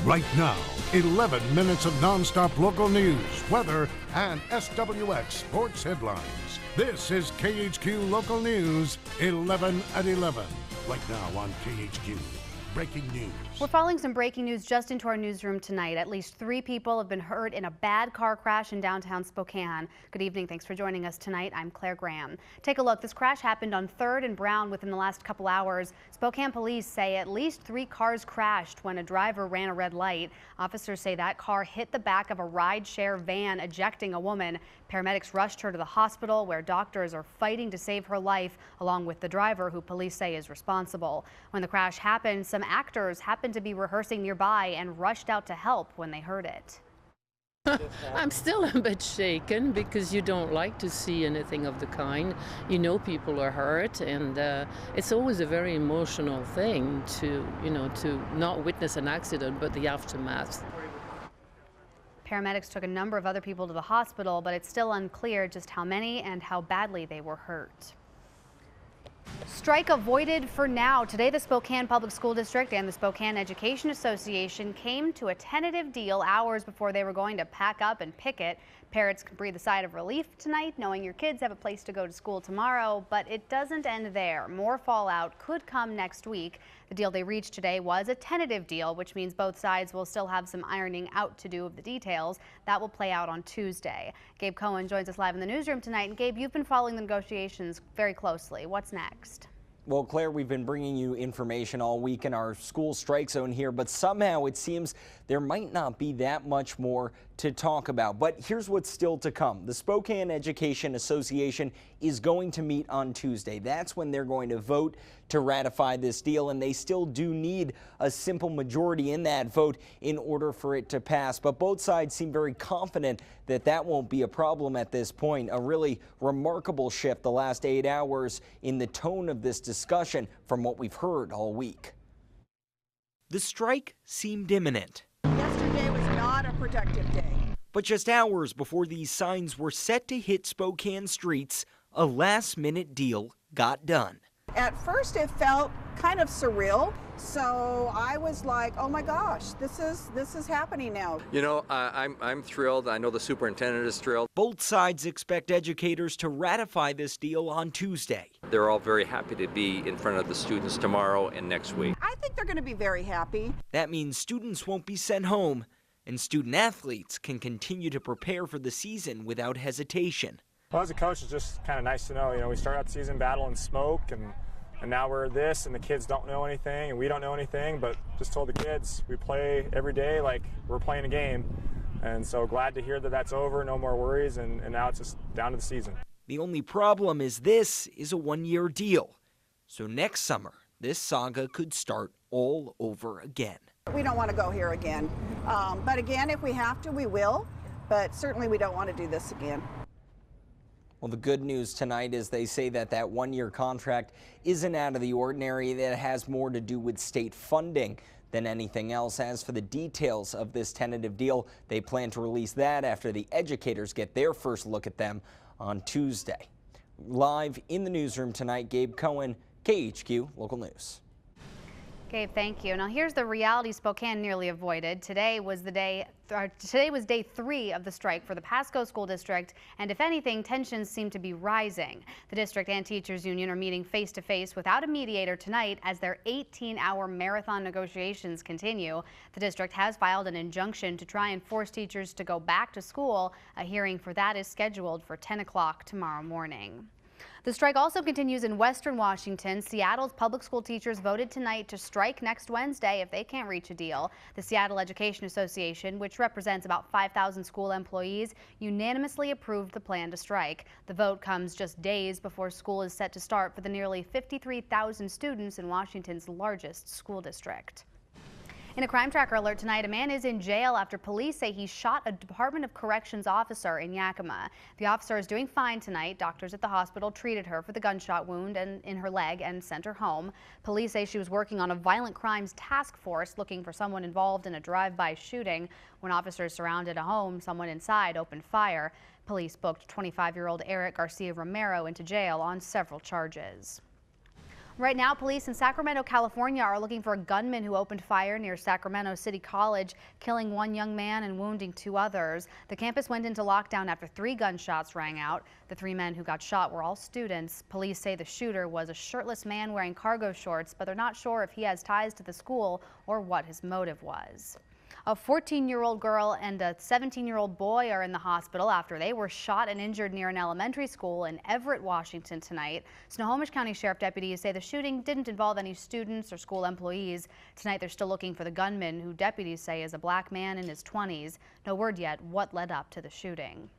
Right now, 11 minutes of non-stop local news, weather, and SWX sports headlines. This is KHQ Local News, 11 at 11. Right now on KHQ. Breaking news. We're following some breaking news just into our newsroom tonight. At least 3 people have been hurt in a bad car crash in downtown Spokane. Good evening. Thanks for joining us tonight. I'm Claire Graham. Take a look. This crash happened on 3rd and Brown within the last couple hours. Spokane police say at least 3 cars crashed when a driver ran a red light. Officers say that car hit the back of a ride-share van, ejecting a woman. Paramedics rushed her to the hospital, where doctors are fighting to save her life, along with the driver, who police say is responsible. When the crash happened, some actors happened to be rehearsing nearby and rushed out to help when they heard it. I'm still a bit shaken because you don't like to see anything of the kind. You know, people are hurt, and it's always a very emotional thing to not witness an accident, but the aftermath. Paramedics took a number of other people to the hospital, but it's still unclear just how many and how badly they were hurt. Strike avoided for now. Today, the Spokane Public School District and the Spokane Education Association came to a tentative deal hours before they were going to pack up and picket. Parents can breathe a sigh of relief tonight, knowing your kids have a place to go to school tomorrow, but it doesn't end there. More fallout could come next week. The deal they reached today was a tentative deal, which means both sides will still have some ironing out to do of the details. That will play out on Tuesday. Gabe Cohen joins us live in the newsroom tonight. And Gabe, you've been following the negotiations very closely. What's next? Well, Claire, we've been bringing you information all week in our school strike zone here, but somehow it seems there might not be that much more to talk about. But here's what's still to come. The Spokane Education Association is going to meet on Tuesday. That's when they're going to vote to ratify this deal, and they still do need a simple majority in that vote in order for it to pass. But both sides seem very confident that that won't be a problem at this point. A really remarkable shift the last 8 hours in the tone of this discussion from what we've heard all week. The strike seemed imminent. Yesterday was not a productive day. But just hours before these signs were set to hit Spokane streets, a last-minute deal got done. At first it felt kind of surreal, so I was like, oh my gosh, this is happening now. You know, I'm thrilled. I know the superintendent is thrilled. Both sides expect educators to ratify this deal on Tuesday. They're all very happy to be in front of the students tomorrow and next week. I think they're going to be very happy. That means students won't be sent home, and student athletes can continue to prepare for the season without hesitation. Well, as a coach, it's just kind of nice to know, we start out the season battling smoke, and now we're this, and the kids don't know anything, and we don't know anything, but just told the kids we play every day like we're playing a game. And so glad to hear that that's over, no more worries, and now it's just down to the season. The only problem is this is a one-year deal. So next summer, this saga could start all over again. We don't want to go here again. But again, if we have to, we will. But certainly we don't want to do this again. Well, the good news tonight is they say that that one-year contract isn't out of the ordinary. That has more to do with state funding than anything else. As for the details of this tentative deal, they plan to release that after the educators get their first look at them on Tuesday. Live in the newsroom tonight, Gabe Cohen, KHQ Local News. Gabe, thank you. Now here's the reality Spokane nearly avoided. Today was day 3 of the strike for the Pasco School District, and if anything, tensions seem to be rising. The district and teachers union are meeting face-to-face without a mediator tonight as their 18-hour marathon negotiations continue. The district has filed an injunction to try and force teachers to go back to school. A hearing for that is scheduled for 10 o'clock tomorrow morning. The strike also continues in Western Washington. Seattle's public school teachers voted tonight to strike next Wednesday if they can't reach a deal. The Seattle Education Association, which represents about 5,000 school employees, unanimously approved the plan to strike. The vote comes just days before school is set to start for the nearly 53,000 students in Washington's largest school district. In a Crime Tracker alert tonight, a man is in jail after police say he shot a Department of Corrections officer in Yakima. The officer is doing fine tonight. Doctors at the hospital treated her for the gunshot wound in her leg and sent her home. Police say she was working on a violent crimes task force looking for someone involved in a drive-by shooting. When officers surrounded a home, someone inside opened fire. Police booked 25-year-old Eric Garcia Romero into jail on several charges. Right now, police in Sacramento, California are looking for a gunman who opened fire near Sacramento City College, killing one young man and wounding 2 others. The campus went into lockdown after 3 gunshots rang out. The 3 men who got shot were all students. Police say the shooter was a shirtless man wearing cargo shorts, but they're not sure if he has ties to the school or what his motive was. A 14-year-old girl and a 17-year-old boy are in the hospital after they were shot and injured near an elementary school in Everett, Washington tonight. Snohomish County Sheriff deputies say the shooting didn't involve any students or school employees. Tonight they're still looking for the gunman, who deputies say is a black man in his 20s. No word yet what led up to the shooting.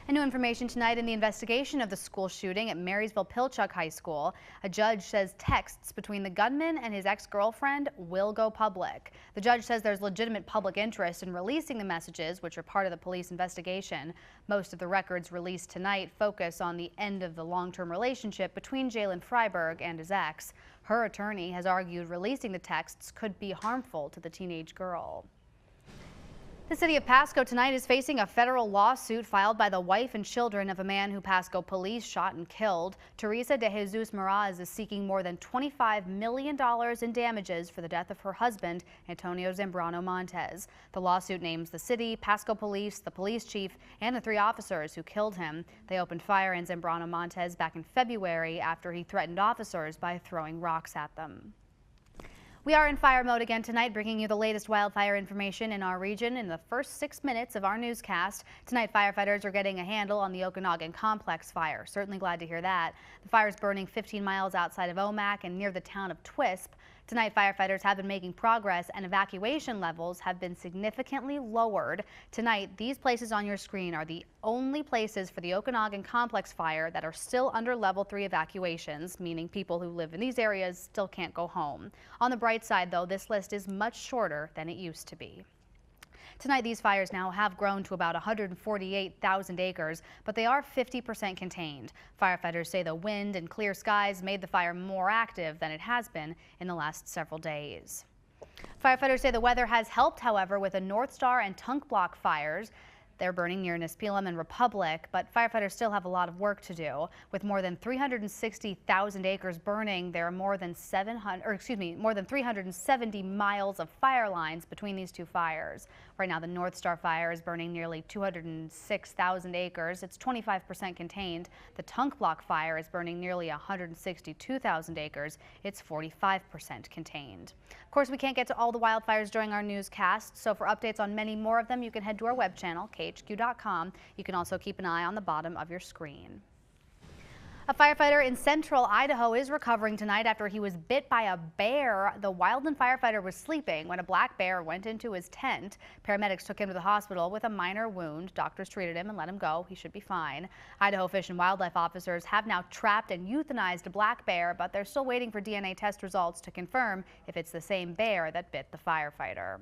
And new information tonight in the investigation of the school shooting at Marysville-Pilchuck High School. A judge says texts between the gunman and his ex-girlfriend will go public. The judge says there's legitimate public interest in releasing the messages, which are part of the police investigation. Most of the records released tonight focus on the end of the long-term relationship between Jalen Freiberg and his ex. Her attorney has argued releasing the texts could be harmful to the teenage girl. The city of Pasco tonight is facing a federal lawsuit filed by the wife and children of a man who Pasco police shot and killed. Teresa de Jesus Meraz is seeking more than $25 million in damages for the death of her husband, Antonio Zambrano Montes. The lawsuit names the city, Pasco police, the police chief, and the 3 officers who killed him. They opened fire on Zambrano Montes back in February after he threatened officers by throwing rocks at them. We are in fire mode again tonight, bringing you the latest wildfire information in our region in the first 6 minutes of our newscast. Tonight, firefighters are getting a handle on the Okanagan Complex fire. Certainly glad to hear that. The fire is burning 15 miles outside of Omak and near the town of Twisp. Tonight, firefighters have been making progress and evacuation levels have been significantly lowered. Tonight, these places on your screen are the only places for the Okanagan Complex fire that are still under level 3 evacuations, meaning people who live in these areas still can't go home. On the bright side, though, this list is much shorter than it used to be. Tonight, these fires now have grown to about 148,000 acres, but they are 50% contained. Firefighters say the wind and clear skies made the fire more active than it has been in the last several days. Firefighters say the weather has helped, however, with the North Star and Tunk Block fires. They're burning near Nispelem and Republic, but firefighters still have a lot of work to do. With more than 360,000 acres burning, there are more than 370 miles of fire lines between these 2 fires. Right now, the North Star fire is burning nearly 206,000 acres. It's 25% contained. The Tunk Block fire is burning nearly 162,000 acres. It's 45% contained. Of course, we can't get to all the wildfires during our newscast, so for updates on many more of them, you can head to our web channel, KHQ.com. You can also keep an eye on the bottom of your screen. A firefighter in central Idaho is recovering tonight after he was bit by a bear. The wildland firefighter was sleeping when a black bear went into his tent. Paramedics took him to the hospital with a minor wound. Doctors treated him and let him go. He should be fine. Idaho Fish and Wildlife officers have now trapped and euthanized a black bear, but they're still waiting for DNA test results to confirm if it's the same bear that bit the firefighter.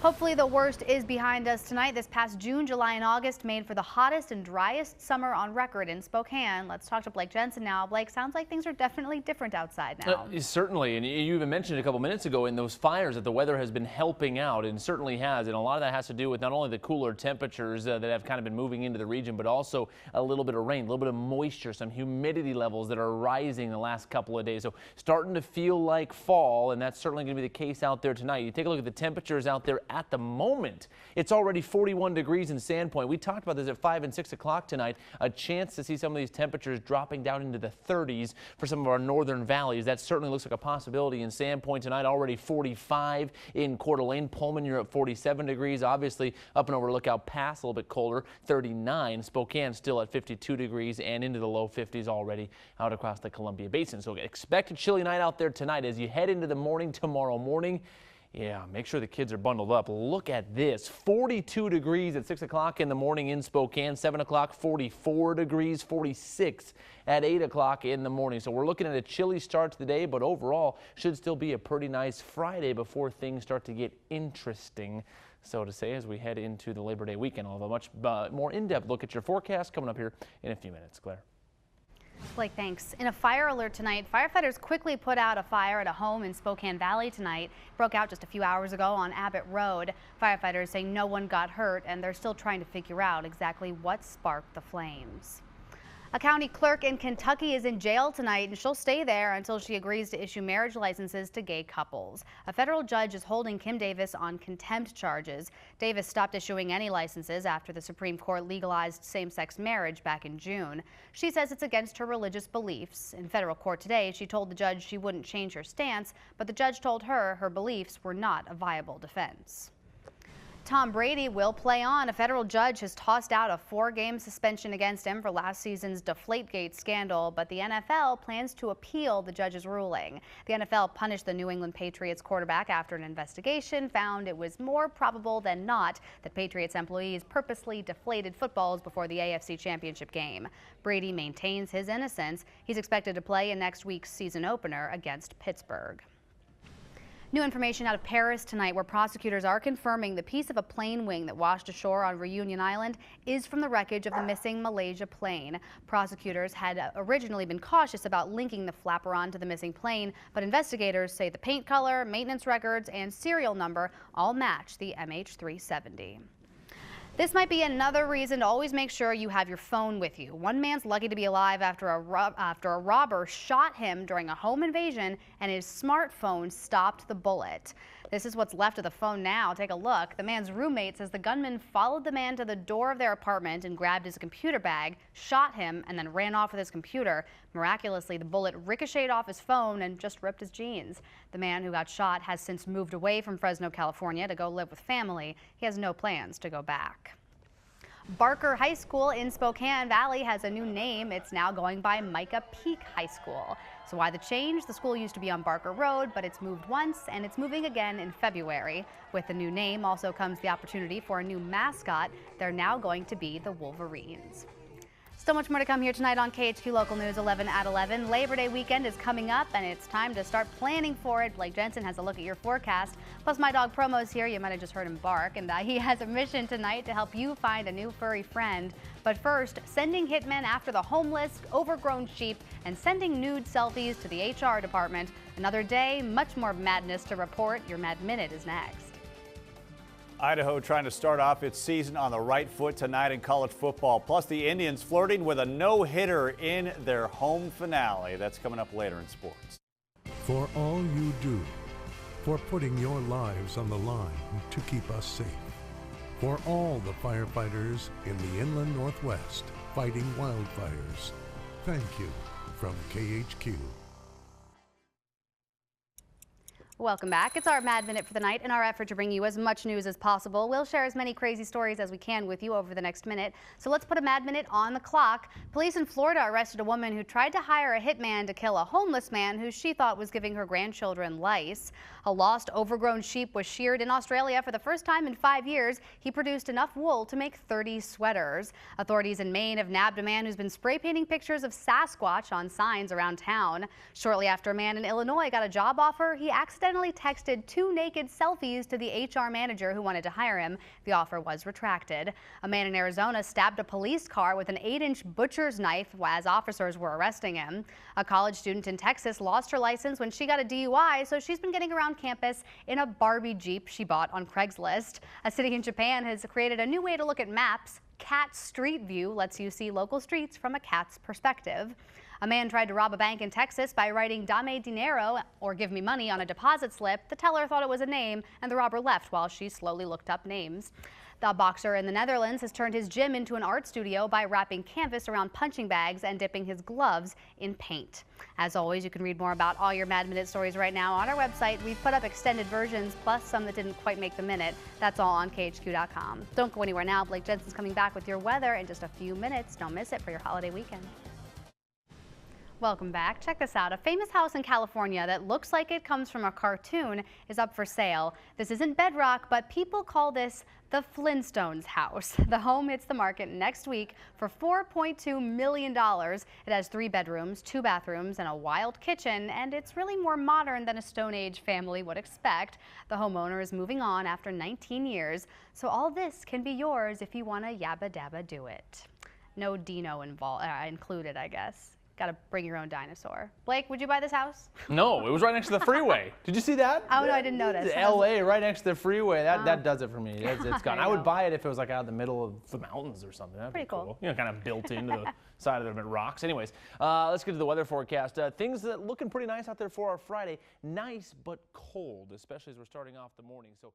Hopefully the worst is behind us tonight. This past June, July, and August made for the hottest and driest summer on record in Spokane. Let's talk to Blake Jensen now. Blake, sounds like things are definitely different outside now. Certainly, and you even mentioned a couple minutes ago in those fires that the weather has been helping out, and certainly has, and a lot of that has to do with not only the cooler temperatures that have kind of been moving into the region, but also a little bit of rain, a little bit of moisture, some humidity levels that are rising the last couple of days. So starting to feel like fall, and that's certainly going to be the case out there tonight. You take a look at the temperatures out there at the moment. It's already 41 degrees in Sandpoint. We talked about this at 5 and 6 o'clock tonight. A chance to see some of these temperatures dropping down into the 30s for some of our northern valleys. That certainly looks like a possibility in Sandpoint tonight. Already 45 in Coeur d'Alene. Pullman, you're at 47 degrees. Obviously up and over Lookout Pass, a little bit colder, 39. Spokane still at 52 degrees and into the low 50s already out across the Columbia Basin. So expect a chilly night out there tonight as you head into the morning tomorrow morning. Yeah, make sure the kids are bundled up. Look at this, 42 degrees at 6 o'clock in the morning in Spokane, 7 o'clock, 44 degrees, 46 at 8 o'clock in the morning. So we're looking at a chilly start to the day, but overall should still be a pretty nice Friday before things start to get interesting, so to say, as we head into the Labor Day weekend. I'll have a much more in-depth look at your forecast coming up here in a few minutes. Claire. Blake, thanks. In a fire alert tonight, firefighters quickly put out a fire at a home in Spokane Valley tonight. It broke out just a few hours ago on Abbott Road. Firefighters say no one got hurt, and they're still trying to figure out exactly what sparked the flames. A county clerk in Kentucky is in jail tonight, and she'll stay there until she agrees to issue marriage licenses to gay couples. A federal judge is holding Kim Davis on contempt charges. Davis stopped issuing any licenses after the Supreme Court legalized same-sex marriage back in June. She says it's against her religious beliefs. In federal court today, she told the judge she wouldn't change her stance, but the judge told her her beliefs were not a viable defense. Tom Brady will play on. A federal judge has tossed out a 4-game suspension against him for last season's Deflategate scandal, but the NFL plans to appeal the judge's ruling. The NFL punished the New England Patriots quarterback after an investigation found it was more probable than not that Patriots employees purposely deflated footballs before the AFC Championship game. Brady maintains his innocence. He's expected to play in next week's season opener against Pittsburgh. New information out of Paris tonight, where prosecutors are confirming the piece of a plane wing that washed ashore on Reunion Island is from the wreckage of the missing Malaysia plane. Prosecutors had originally been cautious about linking the flaperon to the missing plane, but investigators say the paint color, maintenance records, and serial number all match the MH370. This might be another reason to always make sure you have your phone with you. One man's lucky to be alive after a robber shot him during a home invasion and his smartphone stopped the bullet. This is what's left of the phone now. Take a look. The man's roommate says the gunman followed the man to the door of their apartment and grabbed his computer bag, shot him, and then ran off with his computer. Miraculously, the bullet ricocheted off his phone and just ripped his jeans. The man who got shot has since moved away from Fresno, California to go live with family. He has no plans to go back. Barker High School in Spokane Valley has a new name. It's now going by Micah Peak High School. So why the change? The school used to be on Barker Road, but it's moved once and it's moving again in February. With the new name also comes the opportunity for a new mascot. They're now going to be the Wolverines. So much more to come here tonight on KHQ Local News 11 at 11. Labor Day weekend is coming up and it's time to start planning for it. Blake Jensen has a look at your forecast. Plus my dog Promo's here. You might have just heard him bark, and he has a mission tonight to help you find a new furry friend. But first, sending hitmen after the homeless, overgrown sheep, and sending nude selfies to the HR department. Another day, much more madness to report. Your Mad Minute is next. Idaho trying to start off its season on the right foot tonight in college football. Plus, the Indians flirting with a no-hitter in their home finale. That's coming up later in sports. For all you do, for putting your lives on the line to keep us safe, for all the firefighters in the Inland Northwest fighting wildfires, thank you from KHQ. Welcome back. It's our Mad Minute for the night. In our effort to bring you as much news as possible, we'll share as many crazy stories as we can with you over the next minute. So let's put a Mad Minute on the clock. Police in Florida arrested a woman who tried to hire a hitman to kill a homeless man who she thought was giving her grandchildren lice. A lost, overgrown sheep was sheared in Australia for the first time in 5 years. He produced enough wool to make 30 sweaters. Authorities in Maine have nabbed a man who's been spray painting pictures of Sasquatch on signs around town. Shortly after a man in Illinois got a job offer, he accidentally texted 2 naked selfies to the HR manager who wanted to hire him. The offer was retracted. A man in Arizona stabbed a police car with an 8-inch butcher's knife as officers were arresting him. A college student in Texas lost her license when she got a DUI, so she's been getting around campus in a Barbie Jeep she bought on Craigslist. A city in Japan has created a new way to look at maps. Cat Street View lets you see local streets from a cat's perspective. A man tried to rob a bank in Texas by writing "Dame dinero" or "give me money" on a deposit slip. The teller thought it was a name, and the robber left while she slowly looked up names. The boxer in the Netherlands has turned his gym into an art studio by wrapping canvas around punching bags and dipping his gloves in paint. As always, you can read more about all your Mad Minute stories right now on our website. We've put up extended versions, plus some that didn't quite make the minute. That's all on KHQ.com. Don't go anywhere now. Blake Jensen's coming back with your weather in just a few minutes. Don't miss it for your holiday weekend. Welcome back. Check this out. A famous house in California that looks like it comes from a cartoon is up for sale. This isn't bedrock, but people call this the Flintstones house. The home hits the market next week for $4.2 million. It has 3 bedrooms, 2 bathrooms, and a wild kitchen, and it's really more modern than a Stone Age family would expect. The homeowner is moving on after 19 years, so all this can be yours if you want to yabba dabba do it. No Dino included, I guess. Got to bring your own dinosaur. Blake, would you buy this house? No, it was right next to the freeway. Did you see that? Oh, no, I didn't notice. LA, right next to the freeway. That does it for me. It's gone. I would go. buy it if it was like out in the middle of the mountains or something. That'd Pretty be cool. cool. Kind of built into the side of the rocks. Anyways, let's get to the weather forecast. Things that looking pretty nice out there for our Friday. Nice but cold, especially as we're starting off the morning. So.